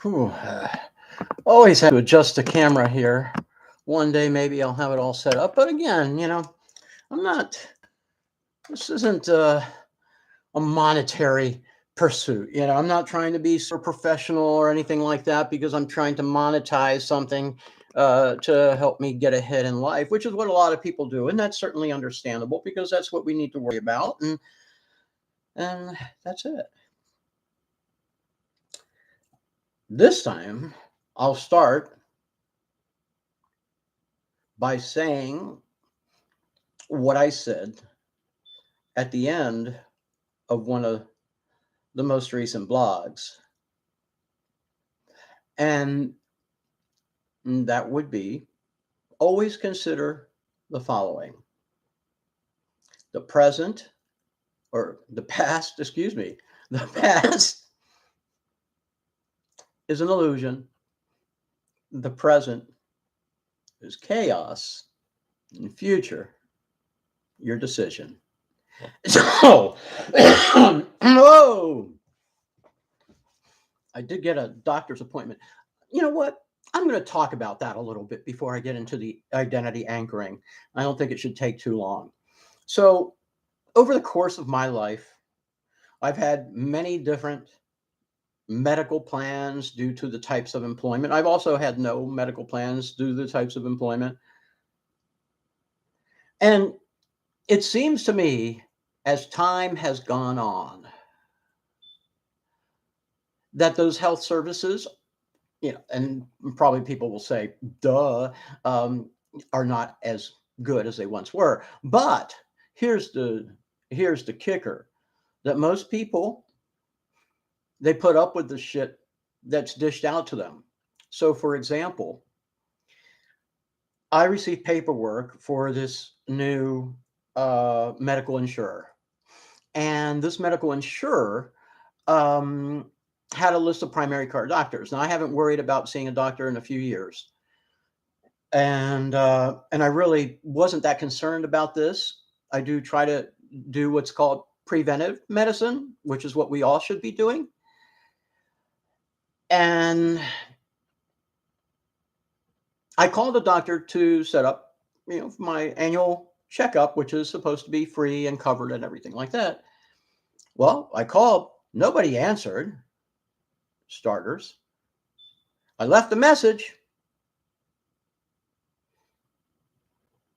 Whew. Always have to adjust the camera here. One day maybe I'll have it all set up. But again, I'm not, this isn't a monetary pursuit. I'm not trying to be super professional or anything like that because I'm trying to monetize something to help me get ahead in life, which is what a lot of people do. And that's certainly understandable because that's what we need to worry about. And that's it. This time, I'll start by saying what I said at the end of one of the most recent blogs. And that would be always consider the following: the present, or the past, excuse me, the past is an illusion, the present is chaos, and the future, your decision. So, oh, I did get a doctor's appointment. You know what? I'm going to talk about that a little bit before I get into the identity anchoring. I don't think it should take too long. So, over the course of my life, I've had many different medical plans due to the types of employment. I've also had no medical plans due to the types of employment. And it seems to me, as time has gone on, that those health services, and probably people will say, duh, um, are not as good as they once were. But here's the here's the kicker: that most people, they put up with the shit that's dished out to them. So, for example, I received paperwork for this new medical insurer, and this medical insurer um, had a list of primary care doctors. Now, I haven't worried about seeing a doctor in a few years, and I really wasn't that concerned about this. I do try to do what's called preventive medicine, which is what we all should be doing. And I called the doctor to set up, my annual checkup, which is supposed to be free and covered and everything like that. Well, I called, nobody answered. Starters. I left a message,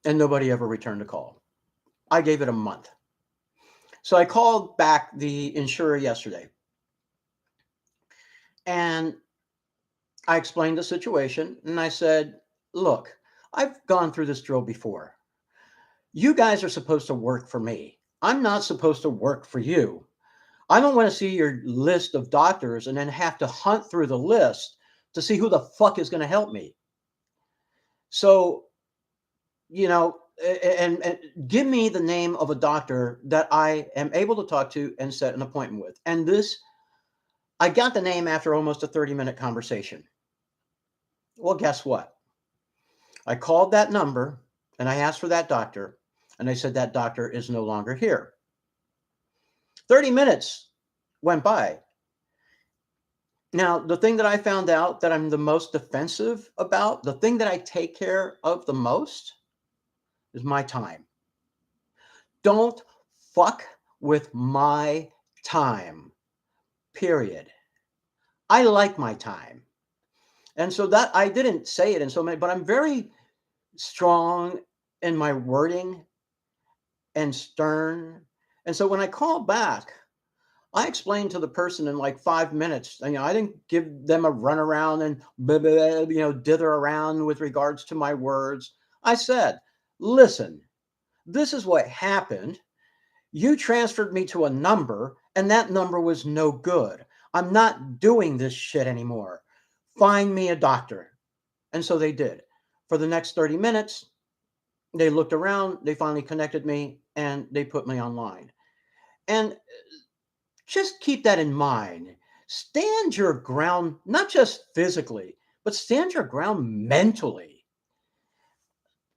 and nobody ever returned a call. I gave it a month. So I called back the insurer yesterday, and I explained the situation, and I said, look, I've gone through this drill before. You guys are supposed to work for me. I'm not supposed to work for you. I don't want to see your list of doctors and then have to hunt through the list to see who the fuck is going to help me. So, and give me the name of a doctor that I am able to talk to and set an appointment with. And this, I got the name after almost a 30-minute conversation. Well, guess what? I called that number and I asked for that doctor, and they said that doctor is no longer here. 30 minutes went by. Now, the thing that I found out that I'm the most defensive about, the thing that I take care of the most, is my time. Don't fuck with my time, period. I like my time. And so that I didn't say it in so many, but I'm very strong in my wording and stern. And so when I called back, I explained to the person in like 5 minutes. I didn't give them a runaround and dither around with regards to my words. I said, listen, this is what happened. You transferred me to a number, and that number was no good. I'm not doing this shit anymore. Find me a doctor. And so they did. For the next 30 minutes, they looked around, they finally connected me, and they put me online. And just keep that in mind. Stand your ground, not just physically, but stand your ground mentally.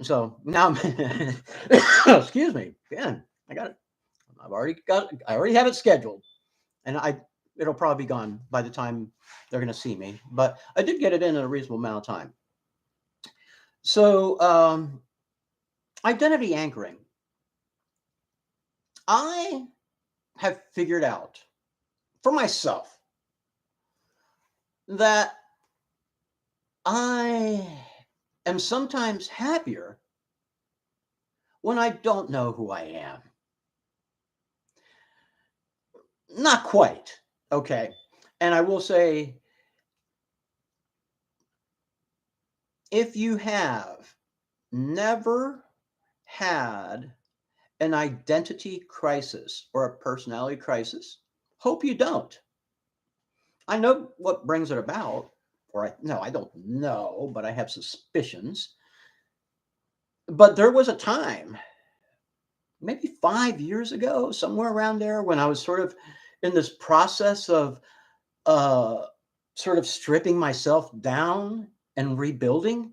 So now, excuse me, again, I got it. I already have it scheduled. And it'll probably be gone by the time they're going to see me. But I did get it in a reasonable amount of time. So, identity anchoring. I have figured out for myself that I am sometimes happier when I don't know who I am. Not quite. Okay. And I will say, if you have never had an identity crisis or a personality crisis, hope you don't. I know what brings it about, no, I don't know, but I have suspicions. But there was a time, maybe 5 years ago, somewhere around there, when I was sort of in this process of uh, sort of stripping myself down and rebuilding,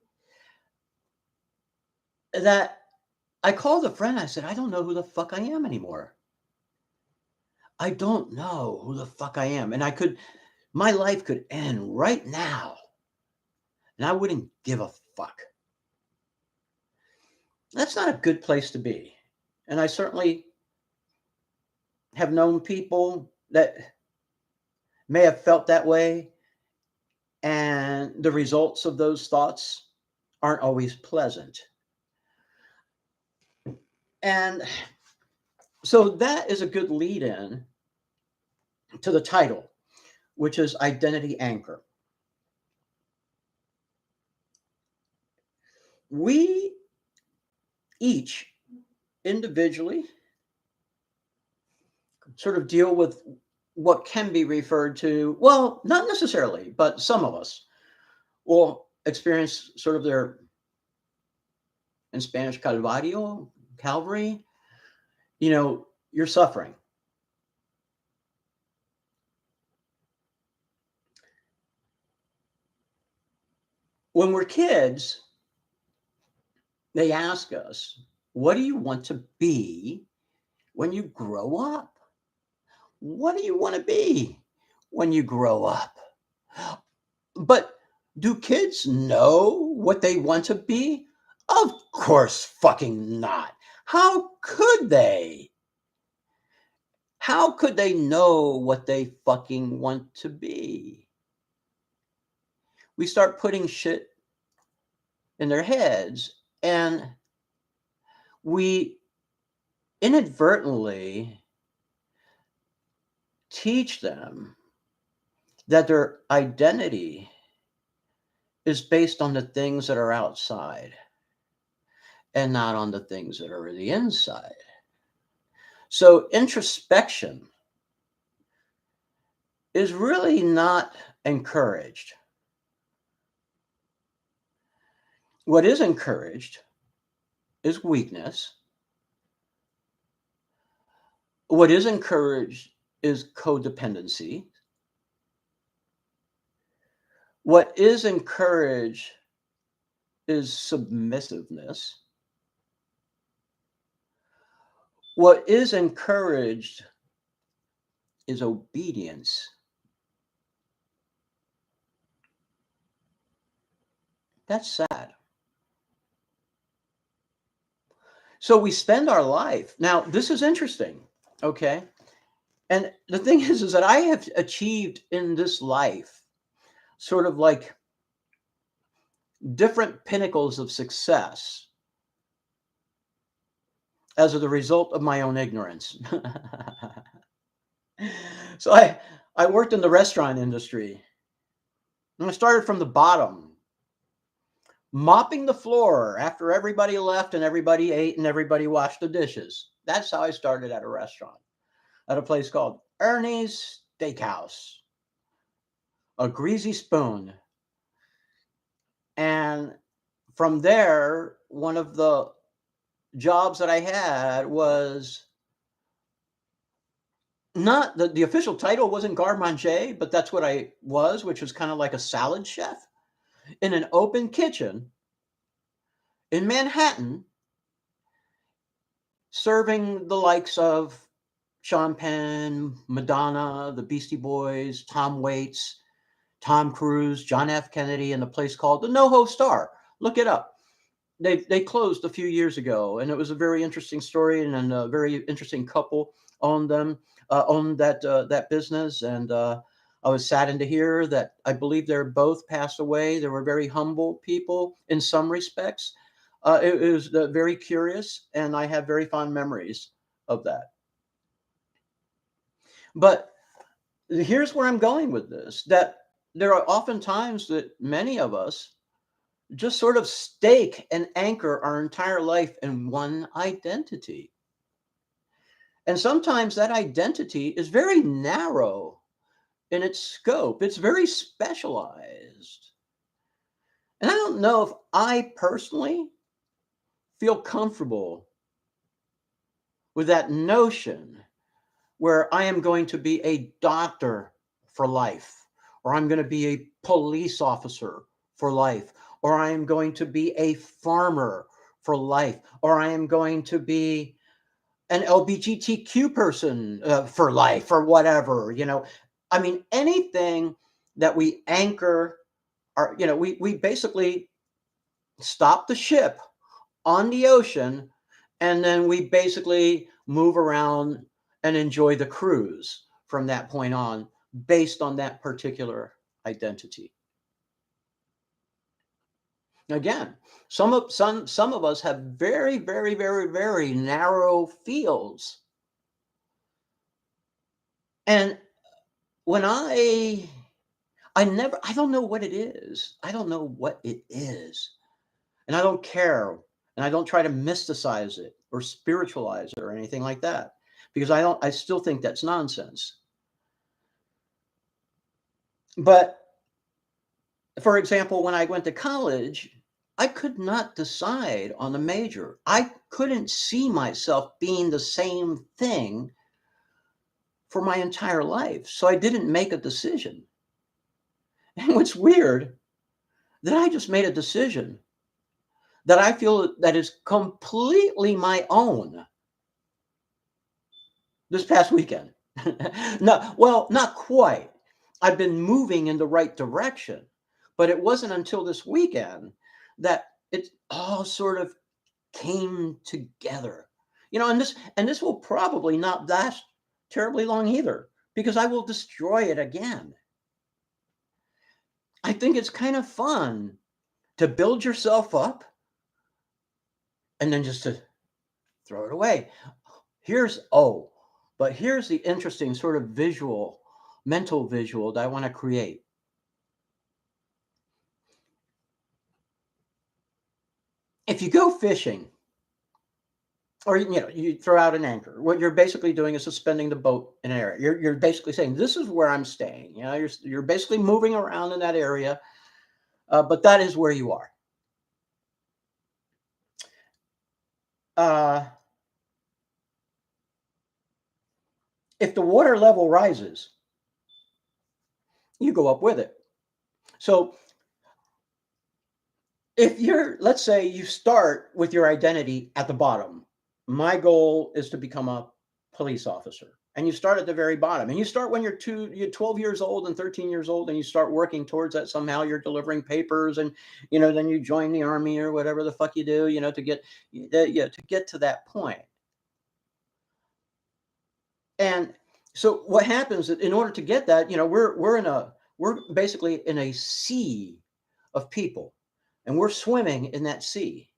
that I called a friend. I said, I don't know who the fuck I am anymore. I don't know who the fuck I am. And my life could end right now, and I wouldn't give a fuck. That's not a good place to be. And I certainly have known people that may have felt that way, and the results of those thoughts aren't always pleasant. And so that is a good lead in to the title, which is Identity Anchor. We each individually sort of deal with what can be referred to, well, not necessarily, but some of us will experience sort of their, in Spanish, calvario, Calvary, you're suffering. When we're kids, they ask us, what do you want to be when you grow up? What do you want to be when you grow up? But do kids know what they want to be? Of course fucking not. How could they? How could they know what they fucking want to be? We start putting shit in their heads, and we inadvertently teach them that their identity is based on the things that are outside and not on the things that are the inside. So introspection is really not encouraged. What is encouraged is weakness. What is encouraged is codependency. What is encouraged is submissiveness. What is encouraged is obedience. That's sad. So we spend our life. Now, this is interesting, okay? And the thing is that I have achieved in this life sort of like different pinnacles of success as a result of my own ignorance. So I worked in the restaurant industry, and I started from the bottom, mopping the floor after everybody left and everybody ate and everybody washed the dishes. That's how I started at a restaurant, at a place called Ernie's Steakhouse, a greasy spoon. And from there, one of the jobs that I had was not the official title wasn't garde manger, but that's what I was, which was kind of like a salad chef in an open kitchen in Manhattan, serving the likes of Sean Penn, Madonna, the Beastie Boys, Tom Waits, Tom Cruise, John F. Kennedy, and a place called the NoHo Star. Look it up. They closed a few years ago, and it was a very interesting story, and a very interesting couple owned them, owned that business, and I was saddened to hear that I believe they're both passed away. They were very humble people in some respects. It was very curious, and I have very fond memories of that. But here's where I'm going with this: that there are often times that many of us just sort of stake and anchor our entire life in one identity. And sometimes that identity is very narrow in its scope, it's very specialized. And I don't know if I personally feel comfortable with that notion where I am going to be a doctor for life, or I'm going to be a police officer for life, or I am going to be a farmer for life, or I am going to be an LGBTQ person for life, or whatever. I mean, anything that we anchor, we basically stop the ship on the ocean, and then we basically move around and enjoy the cruise from that point on based on that particular identity. Again, some of us have very, very, very, very narrow fields. And when I don't know what it is. I don't know what it is. And I don't care. And I don't try to mysticize it or spiritualize it or anything like that, because I still think that's nonsense. But for example, when I went to college, I could not decide on a major. I couldn't see myself being the same thing for my entire life. So I didn't make a decision. And what's weird, that I just made a decision that I feel that is completely my own this past weekend. No, well, not quite. I've been moving in the right direction, but it wasn't until this weekend that it all sort of came together. And this will probably not last terribly long either, because I will destroy it again. I think it's kind of fun to build yourself up and then just to throw it away. But here's the interesting sort of mental visual that I want to create. If you go fishing, or you throw out an anchor, what you're basically doing is suspending the boat in an area. You're basically saying, this is where I'm staying. You're basically moving around in that area, but that is where you are. Uh, if the water level rises, you go up with it. So let's say you start with your identity at the bottom. My goal is to become a police officer. And you start at the very bottom. And you start when you're 12 years old and 13 years old, and you start working towards that. Somehow you're delivering papers, and then you join the army or whatever the fuck you do, to get to that point. And so what happens in order to get that, we're basically in a sea of people, and we're swimming in that sea.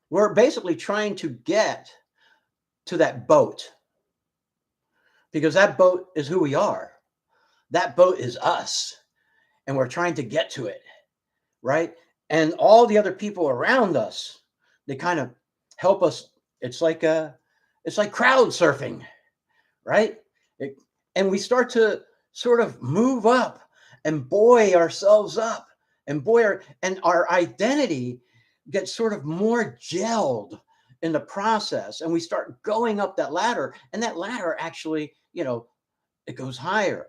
We're basically trying to get to that boat, because that boat is who we are. That boat is us, and we're trying to get to it, right? And all the other people around us, they kind of help us. It's like crowd surfing, right? It, and we start to sort of move up and buoy ourselves up, and our identity gets sort of more gelled in the process, and we start going up that ladder, and that ladder actually, it goes higher.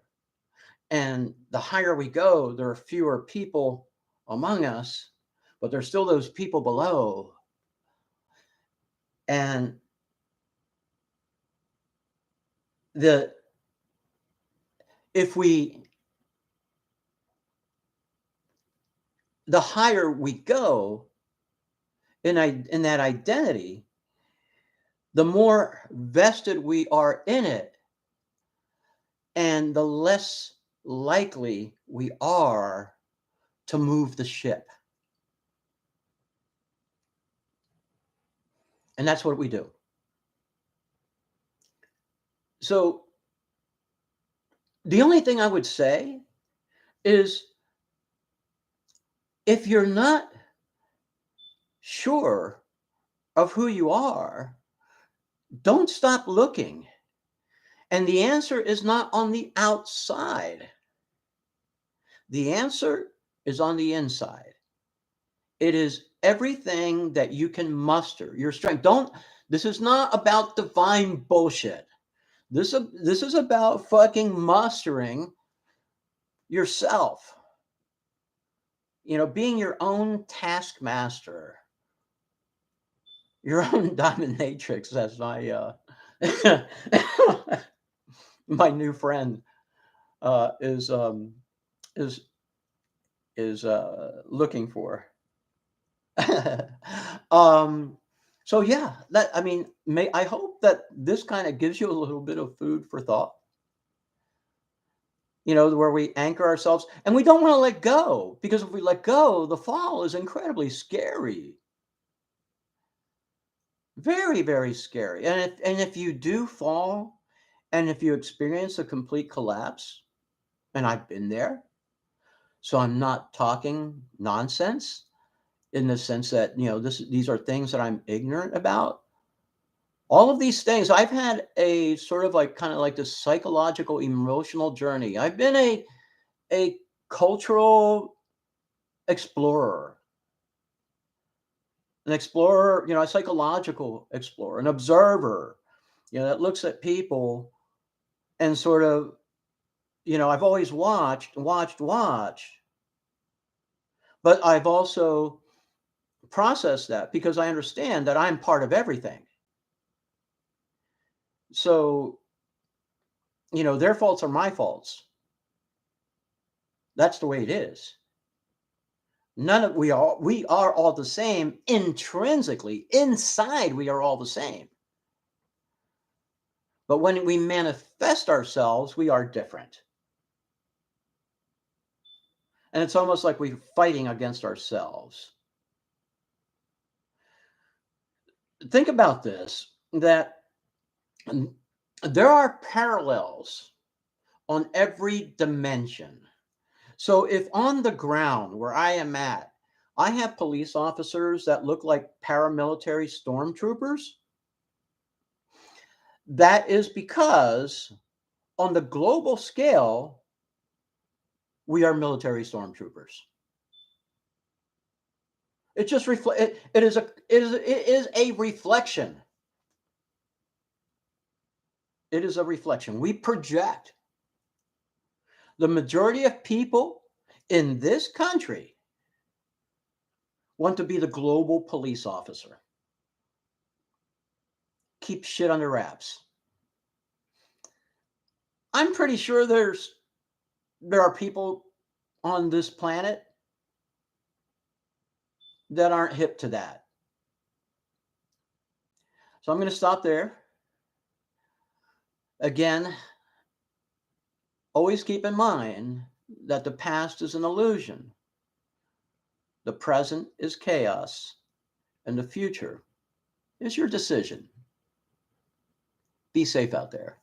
And the higher we go, there are fewer people among us, but there's still those people below. And the if we the higher we go in that identity, the more vested we are in it, and the less likely we are to move the ship. And that's what we do. So the only thing I would say is if you're not sure of who you are, don't stop looking. And the answer is not on the outside. The answer is on the inside. It is everything that you can muster, your strength. This is not about divine bullshit. This is about fucking mustering yourself. Being your own taskmaster, your own dominatrix, as my new friend is looking for. um, so yeah, I hope that this kind of gives you a little bit of food for thought. Where we anchor ourselves, and we don't want to let go, because if we let go, the fall is incredibly scary. Very, very scary. And if you do fall, and if you experience a complete collapse, and I've been there, so I'm not talking nonsense in the sense that, these are things that I'm ignorant about. All of these things, I've had a sort of like kind of like this psychological, emotional journey. I've been a cultural explorer, an explorer, a psychological explorer, an observer, that looks at people and sort of, I've always watched, but I've also processed that because I understand that I'm part of everything. So, their faults are my faults. That's the way it is. We are all the same intrinsically. Inside, we are all the same. But when we manifest ourselves, we are different. And it's almost like we're fighting against ourselves. Think about this, that there are parallels on every dimension. So if on the ground where I am at, I have police officers that look like paramilitary stormtroopers, that is because on the global scale, we are military stormtroopers. It just it is a reflection. It is a reflection. We project. The majority of people in this country want to be the global police officer. Keep shit under wraps. I'm pretty sure there are people on this planet that aren't hip to that. So I'm going to stop there. Again, always keep in mind that the past is an illusion. The present is chaos, and the future is your decision. Be safe out there.